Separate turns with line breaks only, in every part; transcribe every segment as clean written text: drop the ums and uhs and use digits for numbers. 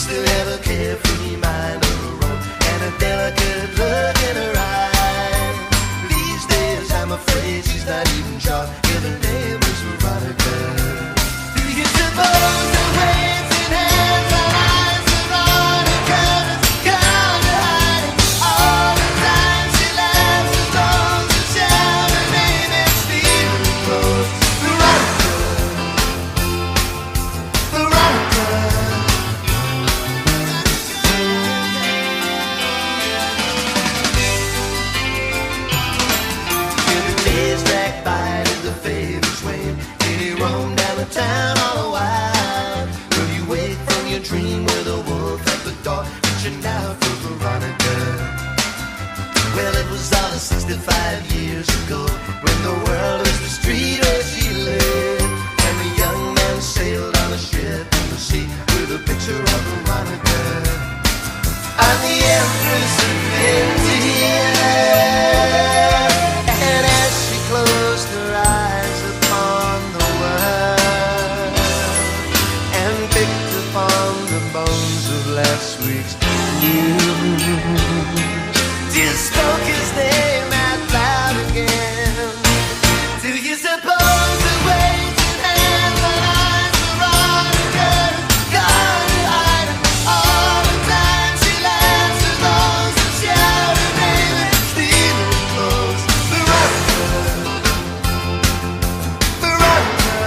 to have a carefree mind of her own and a delicate look in her eye. These days I'm afraid she's not even sure if her name is Veronica. Do you suppose the waves in hands are eyes Veronica has gone to hiding all the time she laughs as long as she shout her name and steal her clothes? Veronica, Veronica. Till the days drag by and the favors wane, and you roam down the town all the while. Will you wake from your dream with a wolf at the door, reaching out for Veronica? Well, it was all 65 years ago, when the world was the street where she lived, and the young man sailed on a ship in the sea with a picture of Veronica on the empress of India. And as she closed her eyes upon the world and picked upon the bones of last week's news, just spoke his name out loud again. Do you suppose the waves in hands and eyes Veronica gone to hide all the time she laughs as long as she shout her name and steal her clothes? Veronica, Veronica.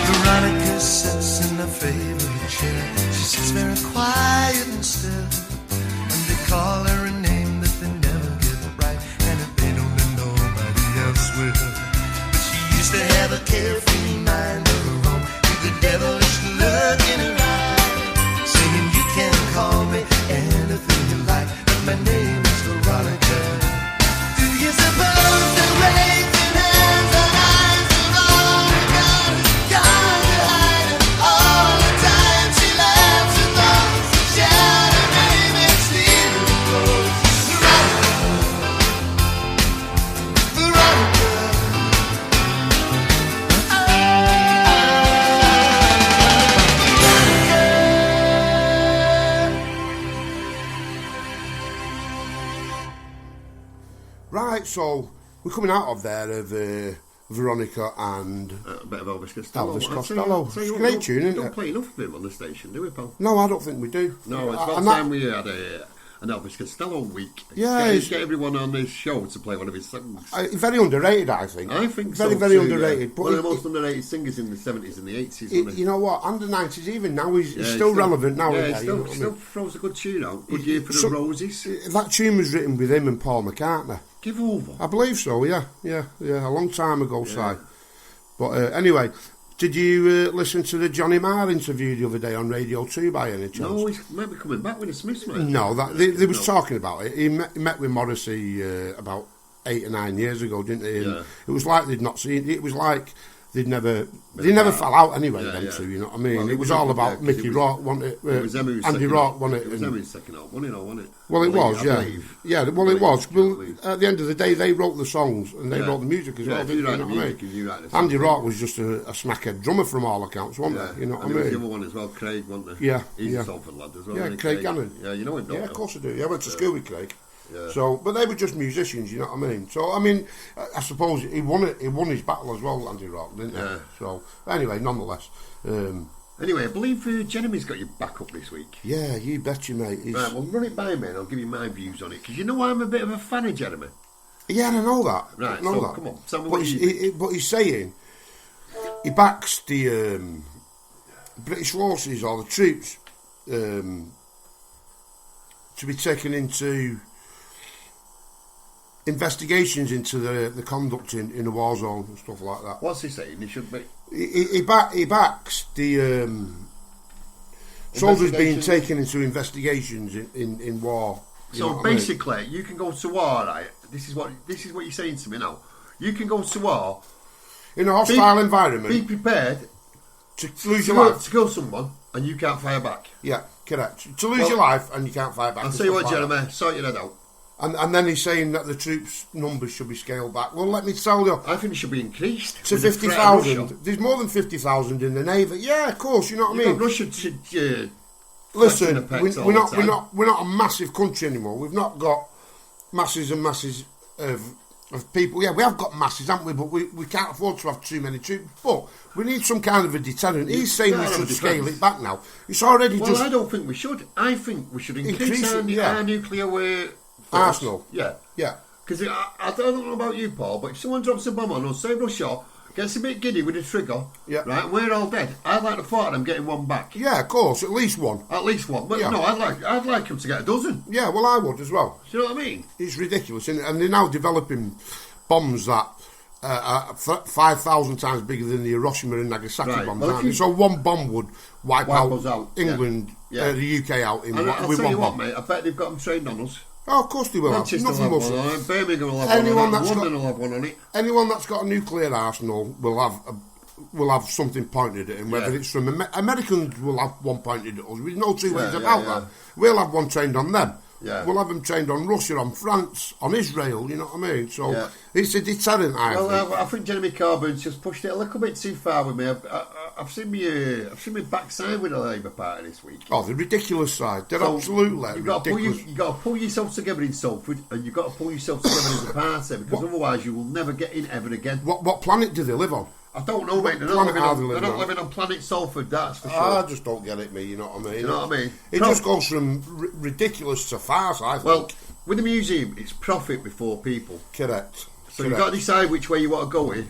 Veronica sits in her favorite chair. She sits very quiet and still, and they call her a name that they never get right, and if they don't, then nobody else will. But she used to have a carefree mind of her own, with a devilish look in her eye, singing, you can call me anything you like, but my name is Veronica. Do you suppose the waves in hands and eyes Veronica gone to hide all the time she laughs as long as she shout her name and steal her clothes? Veronica, Veronica.
Right, so we're coming out of there of Veronica and
A bit of Elvis Costello.
Elvis
I'd
Costello.
say
It's
you
a great
don't-
tune,
you
isn't
don't
it?
play enough of him on the station, do we, pal?
No, I don't think we do.
No, it's about
And
time we had an Elvis Costello week.
Yeah,
Get everyone on this show to play one of his songs.
very underrated, I think.
I think
very,
so
very
too,
underrated.
yeah.
But
One of the most underrated singers in the 70s and the 80s, wasn't he?
you know what? Under 90s, even now, he's
Yeah,
still relevant now.
Yeah,
isn't
he
he?
still,
You know what I
still
mean?
throws a good tune out. Good year for the
So-
Roses.
That tune was written with him and Paul McCartney.
Give over.
I believe so, yeah, a long time ago, Si. But anyway, did you listen to the Johnny Marr interview the other day on Radio 2 by any chance?
No, he might be coming back with the Smiths, mate.
No, they was talking about it. He met with Morrissey about 8 or 9 years ago, didn't he? And
Yeah.
it was like they'd not seen. It was like they never fell out anyway.
Yeah,
them
yeah.
two, you know what I mean?
Well,
it was
wasn't
all
good,
about
yeah, 'cause
Mickey
it was-
Rourke, wasn't it?
It was Emmy's
Andy
second
Rourke,
out.
wasn't
It
it?
was
And-
Emmy's second out, wasn't it?
Well, it was,
I
yeah.
believe.
Yeah, well, it was.
I
Well,
believe.
at the end of the day, they wrote the songs and they
Yeah.
wrote the music as
Yeah,
well,
if
didn't
you
they?
write
You
the
know what I
music,
mean?
if you write the
Andy
song.
Rourke was just a smackhead drummer from all accounts, wasn't
Yeah.
he? You know what
and
I
there was the
mean?
other one as well, Craig, wasn't there?
Yeah,
He's
yeah.
a Salford lad as well.
Yeah,
isn't he,
Craig Gannon.
Yeah, you know him, don't
Yeah,
you?
of course I do. Yeah, I went to school with Craig.
Yeah.
So, but they were just musicians, you know what I mean? So, I mean, I suppose he won it. He won his battle as well, Andy Rourke, didn't he?
Yeah.
So, anyway, nonetheless,
Anyway, I believe Jeremy's got your back up this week.
yeah, you betcha, mate. He's,
Right, well, run it by me and I'll give you my views on it. Because you know I'm a bit of a fan of Jeremy.
yeah, I know that.
Right,
I know
so
that.
come on, tell me
but
what
he's,
you
but he's saying he backs the British forces or the troops to be taken into investigations into the conduct in a war zone and stuff like that.
What's he saying? He should be...
He backs the soldiers being
Investigations?
taken into investigations in war. You know
So
what I mean?
basically, you can go to war, right? This is what you're saying to me now. You can go to war,
in a hostile
be
environment,
prepared
to lose
to
your life.
kill someone, and you can't fire back.
Yeah, correct. To lose your life and you can't fight back.
I'll
and
tell you
stuff
what,
like that.
Jeremy, sort your head out.
And then he's saying that the troops' numbers should be scaled back. Well, let me tell you.
I think it should be increased
to 50,000. There's more than 50,000 in the Navy. Yeah, of course, you know what I mean?
Russia should...
Listen, we're not a massive country anymore. We've not got masses and masses of people. Yeah, we have got masses, haven't we? But we can't afford to have too many troops. But we need some kind of a deterrent. He's saying we should scale it back now. It's already
I don't think we should. I think we should increase our nuclear
arsenal.
Yeah. Because I don't know about you, Paul, but if someone drops a bomb on us, say Russia gets a bit giddy with a trigger, right, and we're all dead, I'd like to thought I'm getting one back.
Yeah, of course, at least one.
But no, I'd like him to get a dozen.
Yeah, well, I would as well.
Do you know what I mean?
It's ridiculous, and they're now developing bombs that are 5,000 times bigger than the Hiroshima and Nagasaki bombs. Well, so one bomb would wipe out England, the UK out in
I'll
with
tell
one
you what,
bomb.
mate, I bet they've got them trained on us.
Oh, of course they will.
Manchester will have one on it. Birmingham will have one on it. London will have one on it.
Anyone that's got a nuclear arsenal will have something pointed at him. Whether it's from Americans will have one pointed at us. There's no two ways about that. We'll have one trained on them.
Yeah.
We'll have them trained on Russia, on France, on Israel. You know what I mean? So it's a deterrent.
I think Jeremy Corbyn's just pushed it a little bit too far with me. I've seen me backside with the Labour Party this week.
Oh, the ridiculous side. They're absolutely ridiculous.
You've got to pull yourself together in Salford, and you've got to pull yourself together as a party, because otherwise you will never get in ever again.
What planet do they live on?
I don't know, mate. They're not living on planet Salford, that's for sure.
I just don't get it, me. You know what I mean?
You know what I mean?
It just goes from ridiculous to farce, I think.
Well, with the museum, it's profit before people.
Correct.
So you've got to decide which way you want to go with.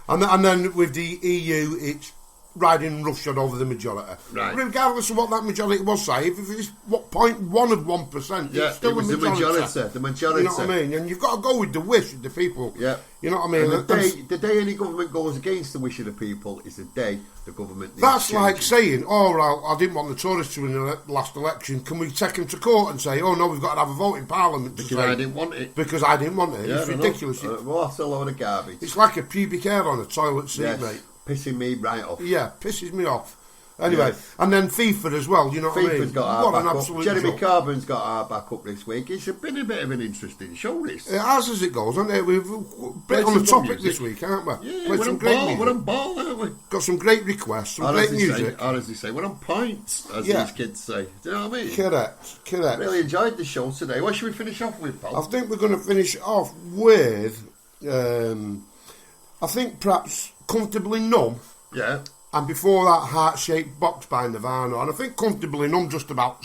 And then with the EU, it's riding roughshod over the majority.
Right.
Regardless of what that majority was, say, if it's 0.1 of 1%, it's still
the majority. The majority.
You know what I mean? And you've got to go with the wish of the people.
Yeah.
You know what I mean?
And the day any government goes against the wish of the people is the day the government needs
That's
changing.
like saying, I didn't want the Tories to win the last election. Can we take them to court and say, oh no, we've got to have a vote in Parliament
because I didn't want it.
Because I didn't want it. It's ridiculous.
Well, that's a load of garbage.
It's like a pubic hair on a toilet seat, mate.
Pissing me right off.
Yeah, pisses me off. Anyway, and then FIFA as well, you know what I mean?
FIFA's got our
what an
back
absolute
up. Jeremy
joke.
Corbyn's got our back up this week. It's been a bit of an interesting show, this.
It has as it goes, hasn't it? We've been on the topic this week, haven't we?
Yeah, we're on ball, aren't we?
Got some great requests, some great music.
Or as they say, we're on point, as these kids say. Do you know what I mean?
Correct.
Really enjoyed the show today. What should we finish off with, pal?
I think we're going to finish off with, I think perhaps Comfortably Numb.
Yeah.
And before that, Heart-Shaped Box by Nirvana. And I think Comfortably Numb just about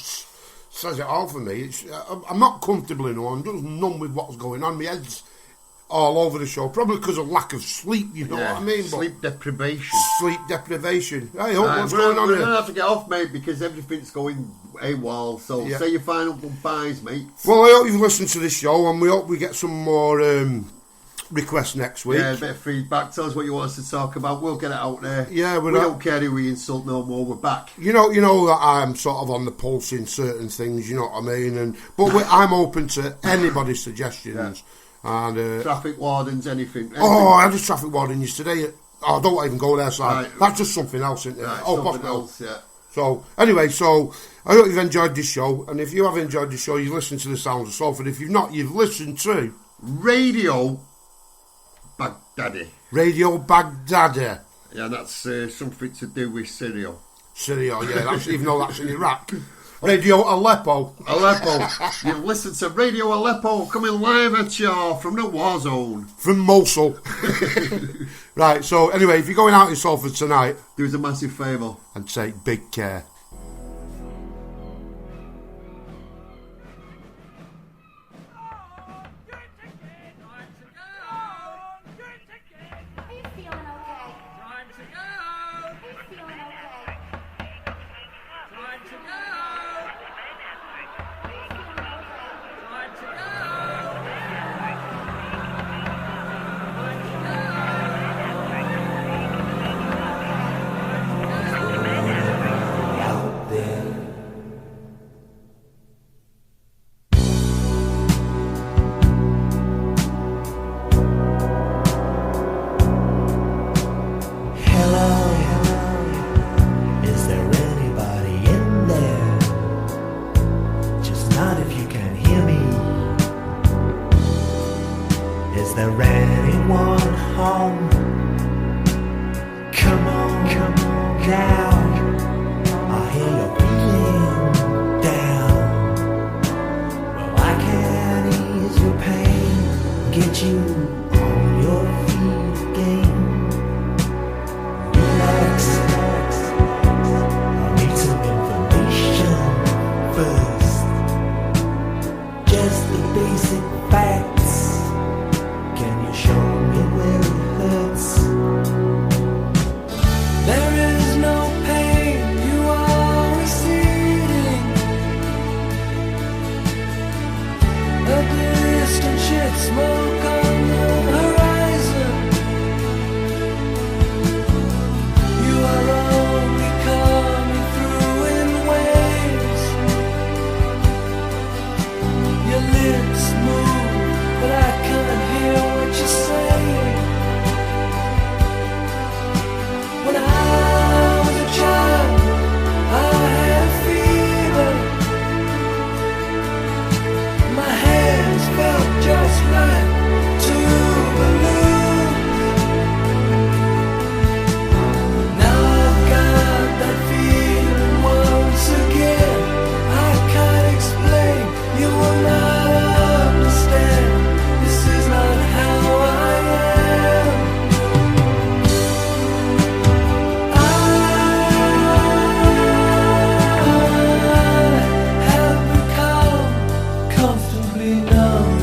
says it all for me. I'm not comfortably numb, I'm just numb with what's going on. My head's all over the show, probably because of lack of sleep, you know what I mean?
Sleep deprivation.
Sleep deprivation. Hey, what's going on
here? We're
here?
going to have to get off, mate, because everything's going AWOL. So say your final goodbyes, mate.
Well, I hope you've listened to this show, and we hope we get some more requests next week.
Yeah, a bit of feedback. Tell us what you want us to talk about. We'll get it out there.
Yeah,
we don't care who we insult no more. We're back.
You know that I'm sort of on the pulse in certain things. You know what I mean? But I'm open to anybody's suggestions. Yeah. And
traffic wardens, anything.
Oh, I had a traffic warden yesterday. Oh, don't even go there, Si. Right. That's just something else, isn't it?
Right, something else, yeah.
So, anyway, I hope you've enjoyed this show. And if you have enjoyed this show, you've listened to the Sounds of Salford. If you've not, you've listened to
Radio Baghdadi.
Radio Baghdadi.
Yeah, that's something to do with Syria.
Syria, yeah, that's, even though that's in Iraq. Radio Aleppo.
You've listened to Radio Aleppo coming live at you from the war zone.
From Mosul. Right, so anyway, if you're going out in Salford tonight,
do us a massive favour
and take big care.
Is there anyone home? Come on now. I hear you're feeling down. Well, I can ease your pain, get you on your feet again. Relax. I need some information first. Just the basic facts. Can you show me where it hurts? There is no pain, you are receding. A distant ship smoke on the horizon. You are only coming through in waves. Your lips move, but I can't hear what you're saying. When I was a child, I had fever. My hands felt just like two balloons. Now I've got that feeling once again. I can't explain, you will not understand. This is not how I am. I have become comfortably numb.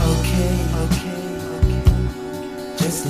Okay. Just